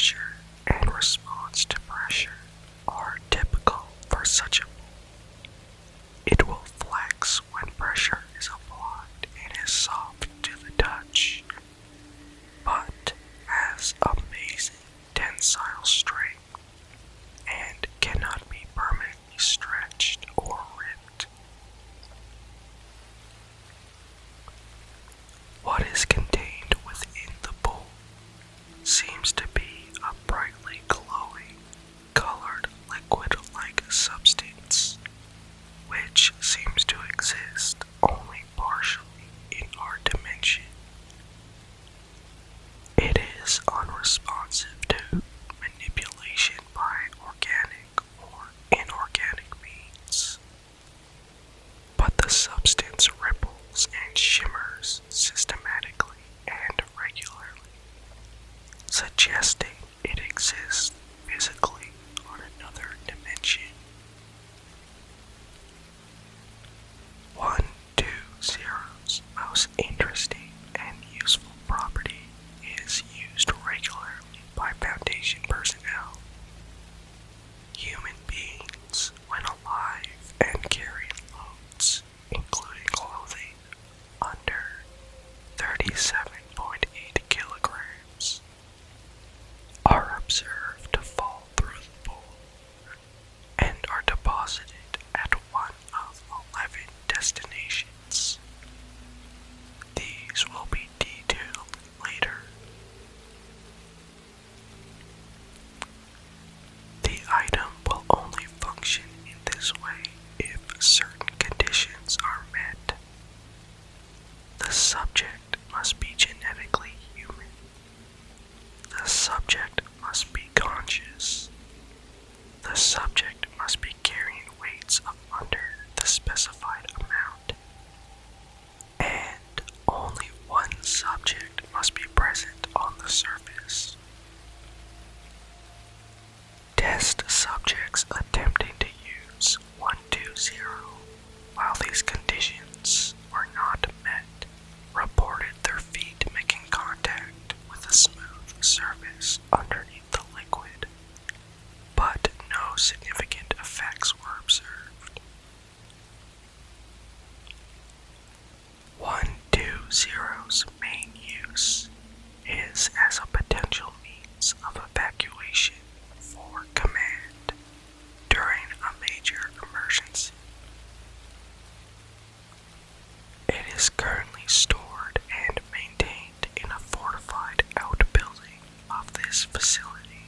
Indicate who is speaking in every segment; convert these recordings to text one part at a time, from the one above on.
Speaker 1: temperature and response to pressure are typical for such a mold. It will flex when pressure is applied and is soft to the touch, but has amazing tensile strength and cannot be permanently stretched or ripped. What is contained within the bowl seems to be a brightly glowing, colored liquid-like substance, which seems to exist only partially in our dimension. It is unresponsive to manipulation by organic or inorganic means, but the substance ripples and shimmers systematically and regularly, suggesting it exists physically on another dimension. 120's most interesting and useful property is used regularly by Foundation personnel. Human beings, when alive and carrying loads, including clothing, under 37.8 kilograms, are observed to fall through the bowl and are deposited at one of 11 destinations. These will be detailed later. The item will only function in this way if certain conditions are met. The subject must be genetically human. The subject must be conscious. The subject must be carrying weights of under the specified amount. And only one subject must be present on the surface. Test subjects attempting to use 120 while these conditions were not met reported their feet making contact with a smooth surface underneath the liquid, but no significant effects were observed. 120's main use is as a potential means of evacuation for command during a major emergency. It is currently stored and maintained in a fortified outbuilding of this facility.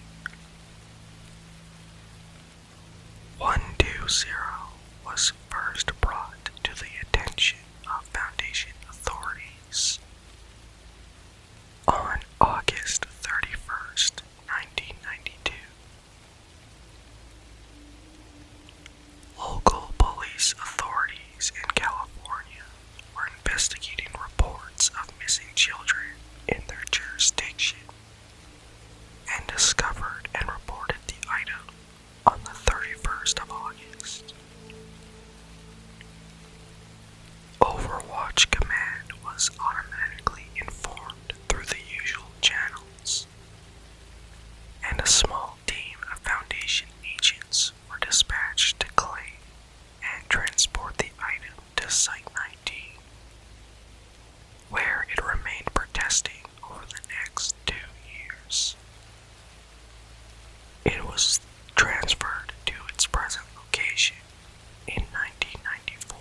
Speaker 1: 120 was first brought to the attention of Foundation authorities on August 31st, 1992. Local police authorities in California were investigating reports of missing children in their jurisdiction and discovered and reported the item on the 31st of August. Overwatch Command was automatically informed through the usual channels, and a small team of Foundation agents were dispatched to claim and transport the item to Site 19, where it remained for testing over the next 2 years. It was transferred to its present location in 1994.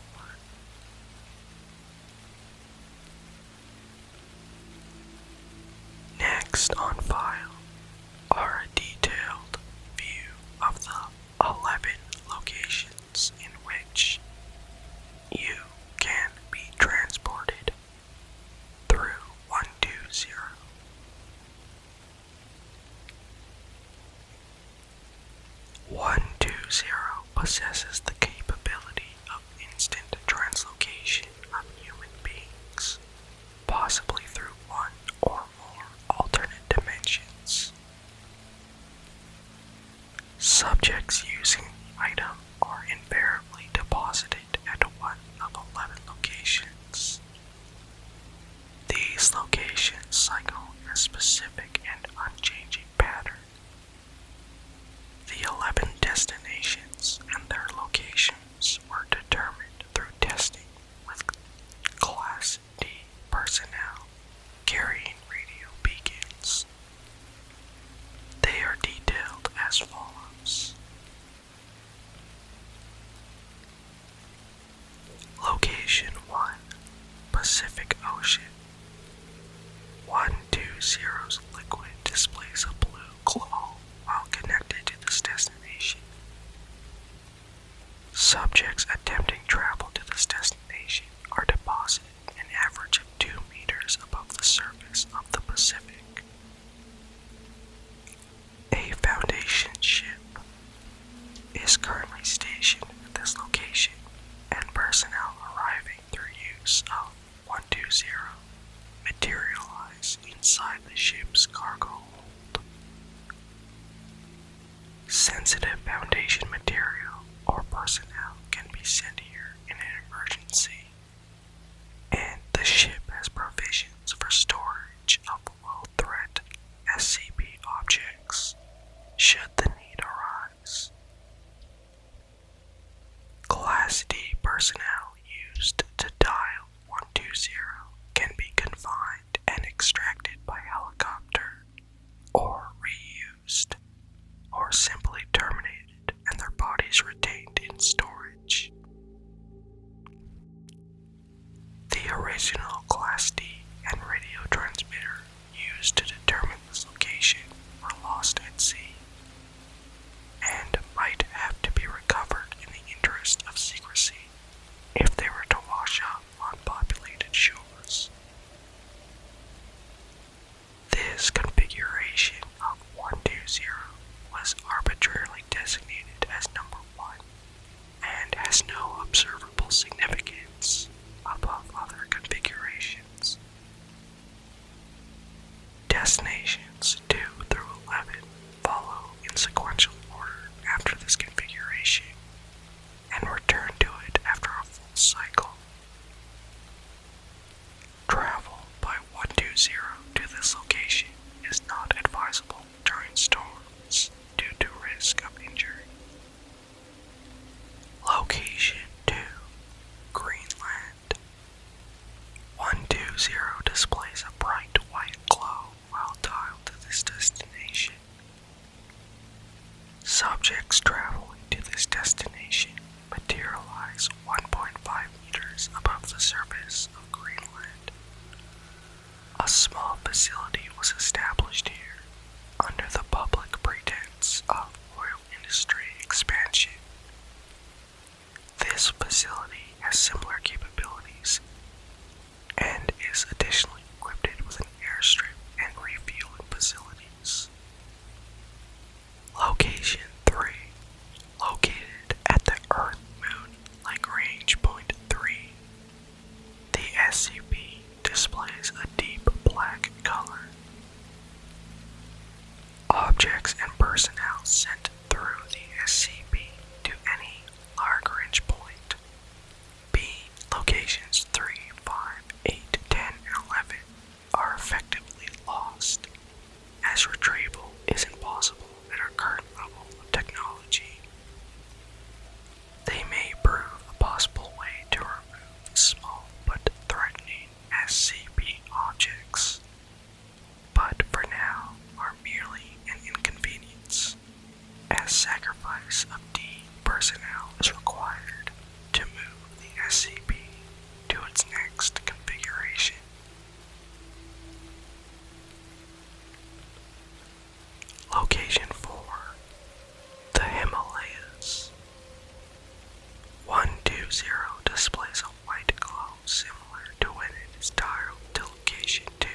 Speaker 1: Next on file are a detailed view of the 11 locations in which you can be transported through 120. 120 possesses the capability of instant translocation of human beings, possibly through one or more alternate dimensions. Subjects using the item are invariably deposited at one of 11 locations. These locations cycle in a specific and unchanging pattern Sensitive Foundation material or personnel can be sent here in an emergency, and the ship has provisions for storage of low-threat SCP objects should the need arise. Class D personnel used to dial 120 can be confined and extracted by helicopter, or reused, or simply terminated and their bodies retained in storage. The original Class D and radio transmitter used to determine this location were lost at sea, and might have to be recovered in the interest of secrecy if they were to wash up on populated shores. This configuration of 120 was arbitrarily designated as number 1 and has no observable significance above other configurations. Destinations 2 through 11 follow in sequential order after this configuration and return to it after a full cycle. Travel by 120 to this location is not advisable during storms due to risk of injury. Location 2, Greenland. 120 displays a bright white glow while dialed to this destination. Subjects traveling to this destination materialize 1.5 meters above the surface of Greenland. A small facility was established here under the public pretense of oil industry expansion. This facility has similar capabilities and is additionally equipped with an airstrip and refueling facilities. Location 3, located at the Earth-Moon Lagrange Point 3. The SCP displays a deep black color. Objects and personnel sent through the SCP to any Lagrange point, being locations 3, 5, 8, 10, and 11, are effectively lost, as retrieval is impossible at our current level of technology. They may prove a possible way to remove small but threatening SCP objects, but for now are merely an inconvenience, as sacrifice of D personnel is required to move the SCP to its next configuration. Location 4, the Himalayas. 120 displays a white glow similar to when it is dialed to location 2.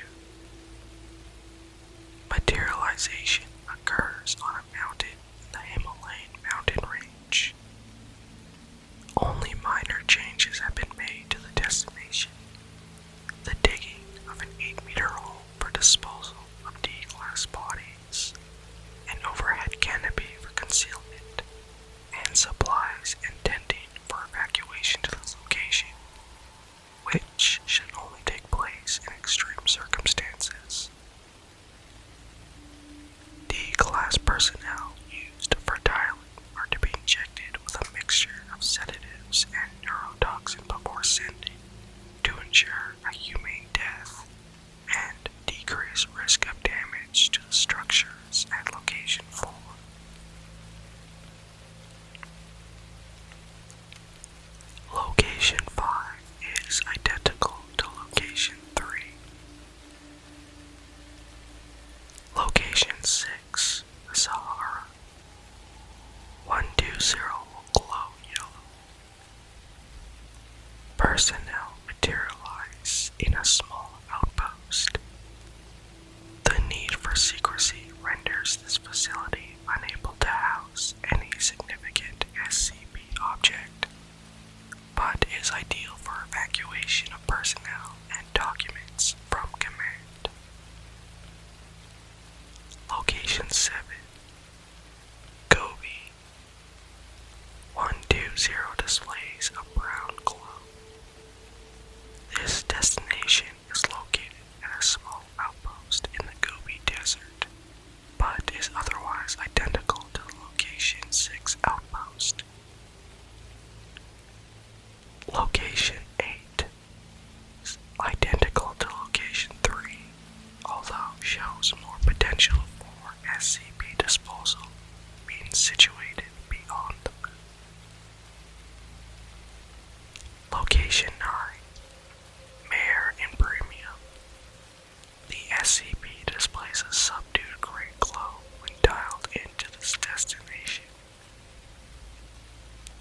Speaker 1: Materialization occurs on a mountain in the Himalayan mountain range. Only minor changes have been made to the destination. The digging of an 8-meter hole for disposal of D-class bodies, an overhead canopy for concealment, and supplies and tenting for evacuation to this location, which should only take place in extreme circumstances. D-class personnel used for dialing are to be injected with a mixture of sedatives and neurotoxin before sending to ensure a humane death and decrease risk of damage to the structures at location 4. Location 5 is identical to location 3. Location 6, the Sahara. 120 will glow yellow. Personnel materialize in a small outpost. The need for secrecy renders this facility unable to house any significant SCP object, but is ideal for evacuation of personnel and documents from command. Location 7, Gobi. but is otherwise identical to the Location 6 outpost. Location 8 is identical to Location 3, although shows more potential for SCP disposal being situated beyond the moon. Location 9, Mare in Premium. The SCP displays a subdued gray glow when dialed into this destination.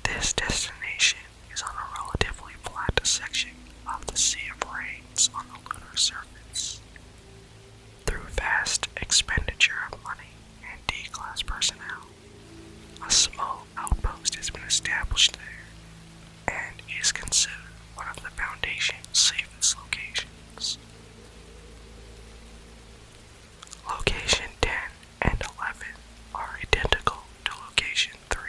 Speaker 1: This destination is on a relatively flat section of the Sea of Rains on the lunar surface. Through vast expenditure of money and D-class personnel, a small outpost has been established there and is considered one of the Foundation's safest locations. Location 10 and 11 are identical to Location 3.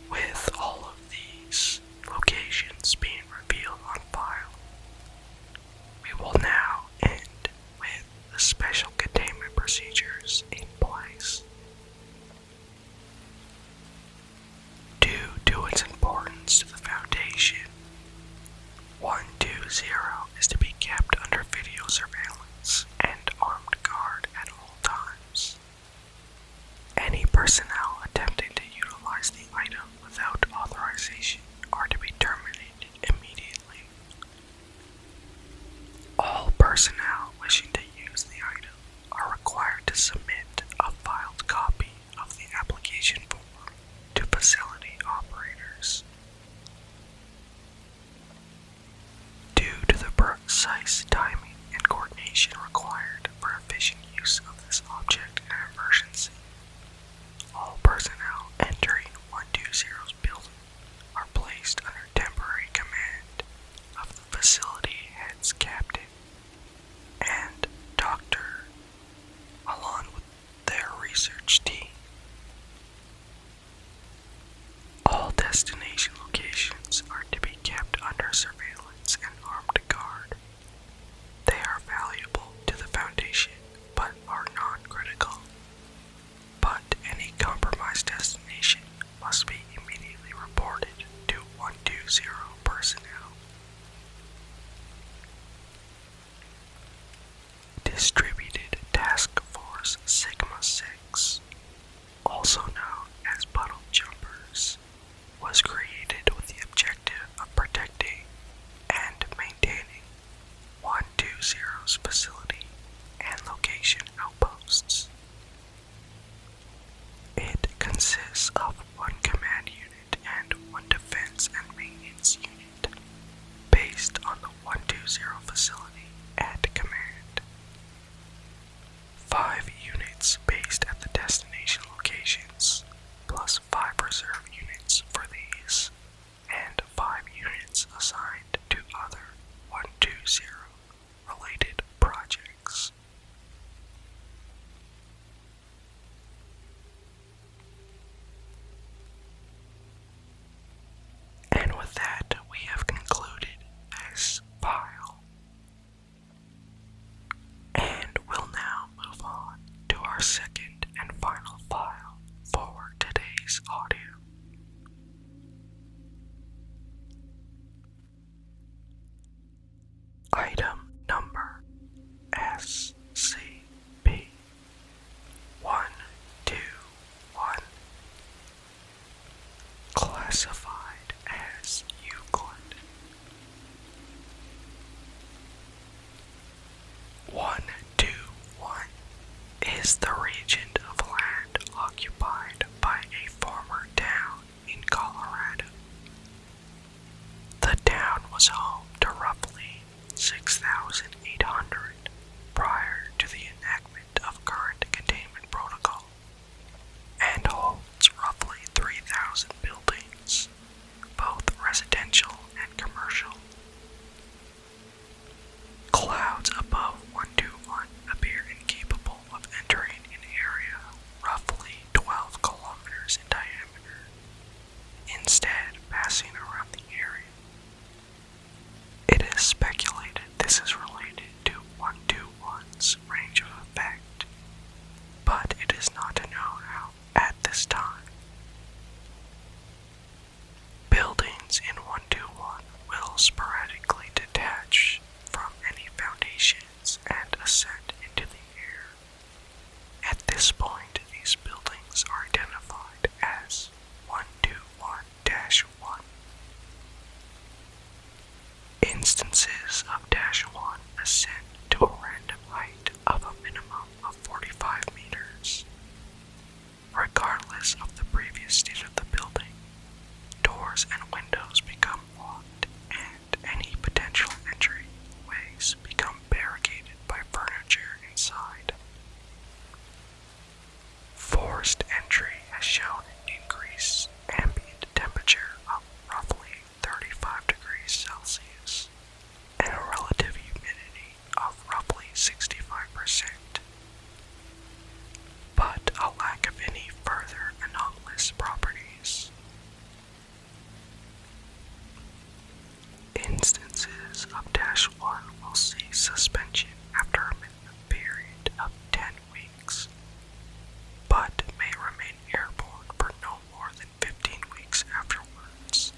Speaker 1: With all of these locations being revealed on file, we will now end with the special containment procedures in place. Due to its importance to the Foundation, 120 is to be kept under video surveillance and armed guard at all times. Any personnel attempting to utilize the item without authorization are to be terminated immediately. All personnel wishing to use the item are required to submit a filed copy of the application form to facility operators. Due to the precise timing and coordination required for efficient use of this object in an emergency, all personnel entering 120's building are placed under temporary command of the facility head's captain and doctor, along with their research team. All destination locations are to be kept under surveillance and armed guard. They are valuable to the Foundation, but are non-critical. But any compromised destination must be immediately reported to 120 personnel. Distributed Task Force Sigma-6, also known as Puddle Jumpers, was created with the objective of protecting and maintaining 120's facility and location outposts. It consists of one command unit and one defense and maintenance unit, based on the 120 facility and command. 5 units based at the destination locations, plus 5 reserve units for these, and 5 units assigned to other 120 related projects. And with that, we have concluded this file. And we'll now move on to our second and final file for today's audio. Item number SCP-121, classified as Euclid. 121 is the region of land occupied by a former town in Colorado. The town was home to roughly 6,800 prior to the enactment of current containment protocol, and holds roughly 3,000 buildings, both residential and commercial. Clouds above 121 appear incapable of entering an area roughly 12 kilometers in diameter, instead passing around the area. It is speculated this is related to 121's range of effect, but it is not known how at this time. Buildings in 121 will sporadically detach from any foundations and ascend into the air. At this point, these buildings are identified as 121-1. Instances of -1 ascend to a random height of a minimum of 45 meters. Regardless of the previous state of the building, doors and windows become locked and any potential entryways become barricaded by furniture inside. Forced entry has shown an increased ambient temperature of roughly 35 degrees Celsius and a relative humidity of roughly 65%, but a lack of any further anomalous properties. Instances of -1 will see suspension after a minimum period of 10 weeks, but may remain airborne for no more than 15 weeks afterwards.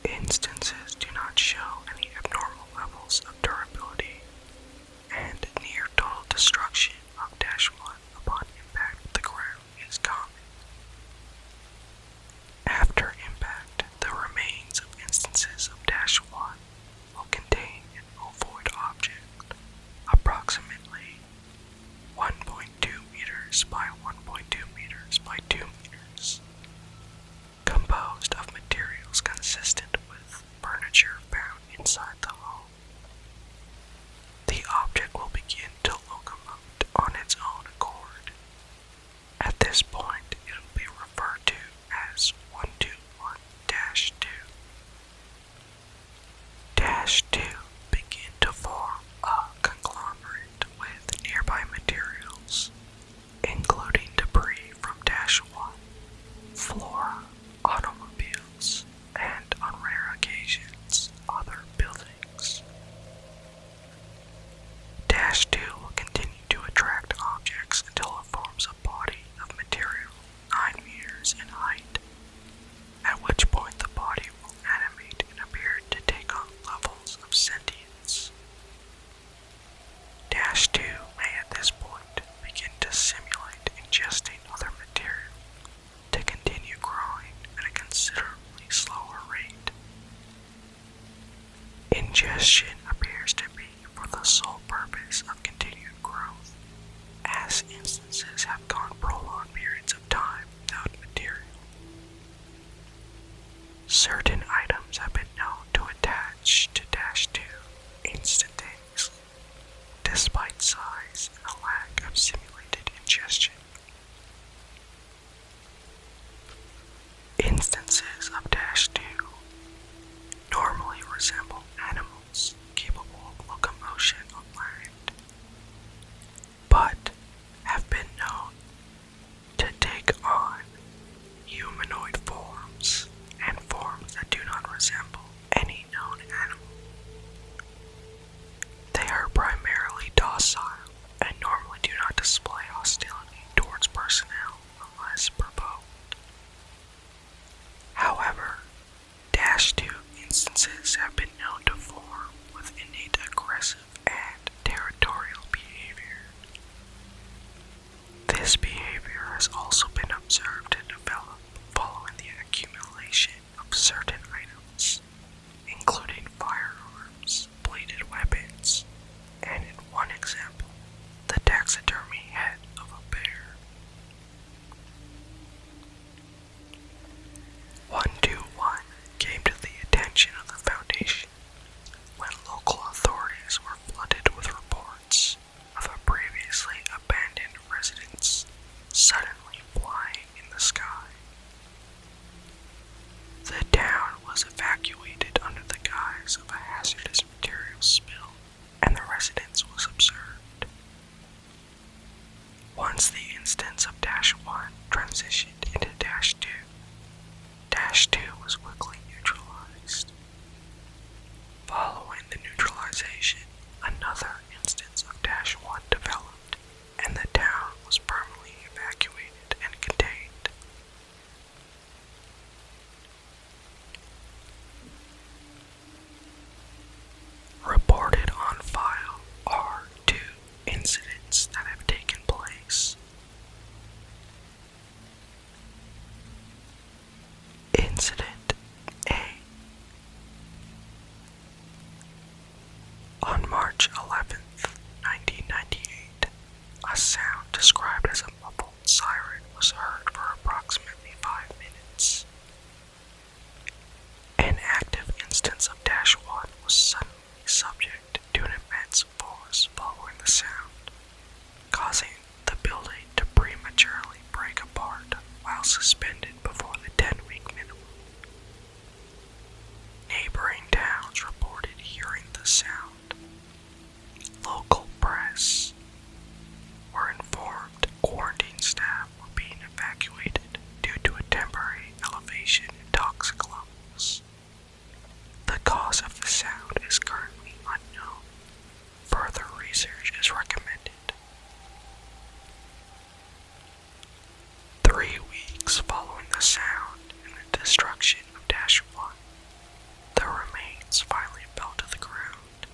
Speaker 1: Instances do not show any abnormal levels of durability, and near total destruction of -1 upon impact with the ground is common. After impact, the remains of instances of -1 will contain an ovoid object, approximately 1.2 meters by 1.2 meters by 2 meters, composed of materials consistent with furniture found inside the home. The object will begin to locomote on its own accord. At this point, it will be referred to as 121-2. -2 begin to form a conglomerate with nearby materials, including debris from -1, flora, automobiles, and on rare occasions, other buildings. -2 will continue to attract objects until it forms a body of material 9 meters in height, at which point the body will animate and appear to take on levels of sentience. -2 may at this point begin to simulate ingesting other material to continue growing at a considerably slower rate. Ingestion appears to be for the sole purpose of continued growth, as instances have gone prolonged periods of time without material. Certain items have been known to attach to -2 instantaneously, despite size and a lack of simulated ingestion. Instances of -2 normally resemble animals capable of locomotion on land, but have been known to take on humanoid forms and forms that On March 11th, 1998, a sound described as a muffled siren was heard for approximately 5 minutes. An active instance of -1 was suddenly subject to an immense force following the sound, causing the building to prematurely break apart while suspended before the 10-week minimum. Neighboring towns reported hearing the sound. Local press were informed quarantine staff were being evacuated due to a temporary elevation in toxic levels. The cause of the sound is currently unknown. Further research is recommended. 3 weeks following the sound and the destruction of -1, the remains finally fell to the ground.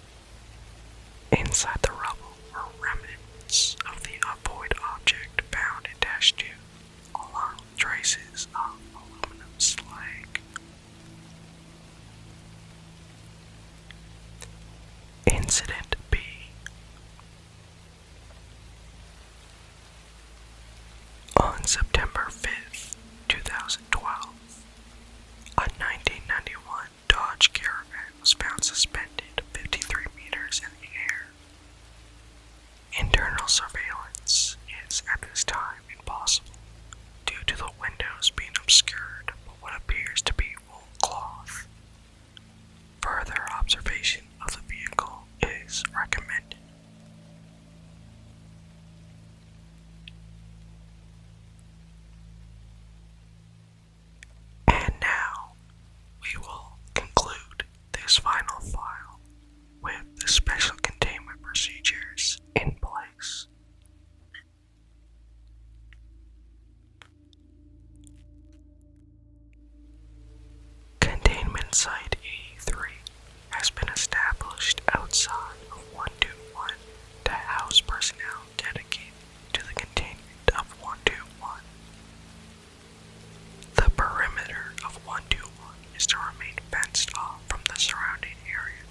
Speaker 1: Inside the rubble were remnants of the avoid object found in -2, along with traces of aluminum slag. Incident B. On September 5th, 2012, a 1991 Dodge Caravan was found suspended 53 meters in the air. Internal surveillance is at this time impossible due to the windows being obscured by what appears to be wool cloth. Further observation of the vehicle is recommended. And now, we will conclude this final file with the special containment procedures in place. Containment Site 83 has been established outside of 121 to house personnel dedicated to the containment of 121. The perimeter of 121 is to remain fenced off from the surrounding area,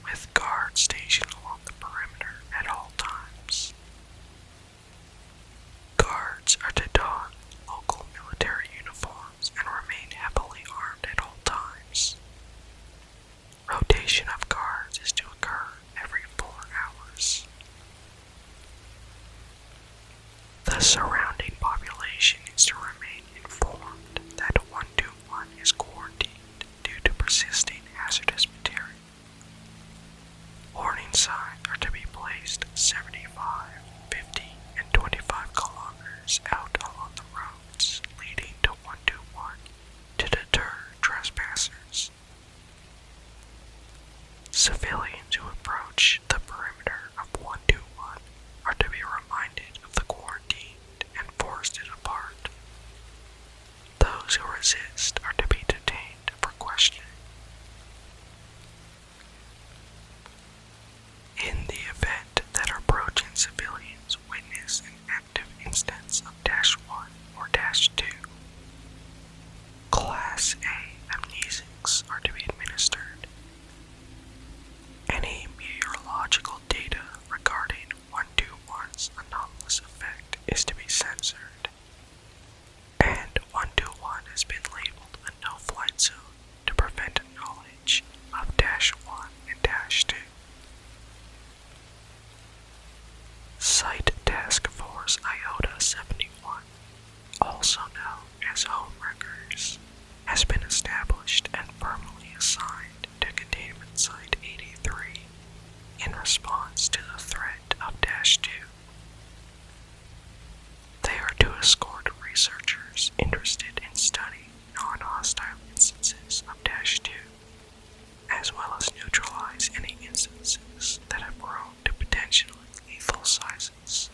Speaker 1: with guards stationed along the perimeter at all times. Guards are to don local military uniforms and remain heavily armed at all times. Rotation of guards is to occur every 4 hours. The surrounding population is to remain informed that 121 is quarantined due to persisting hazardous material. Warning signs are to be placed 75, 50, and 25 kilometers out along the roads leading to 121 to deter trespassers. Civilians who approach the perimeter of 121 are to be reminded of the quarantine and forced apart. Those who resist are to be detained for questioning. In the event that approaching civilians witness an active instance of -1 or -2, Class A amnesics are to be administered. Any meteorological data regarding 121's anomalous effect is to be censored, and 121 has been labeled a no-flight zone to prevent knowledge of -1 and -2. Site Task Force Iota 71, also known as Homewreckers, has been established and firmly assigned to Containment Site 83 in response to the threat of -2. They are to escort researchers interested in studying non-hostile instances of -2, as well as neutralize any instances that have grown to potentially lethal sizes.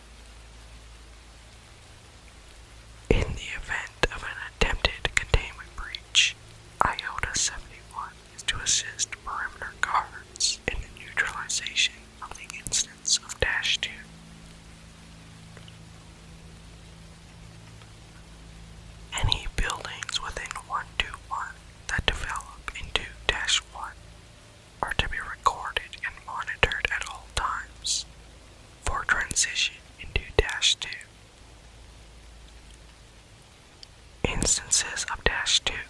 Speaker 1: In the event of an attempted containment breach, Iota 71 is to assist perimeter guards in the neutralization of the instance of -2. Any buildings within 121 that develop into -1 are to be recorded and monitored transition into -2. Instances of -2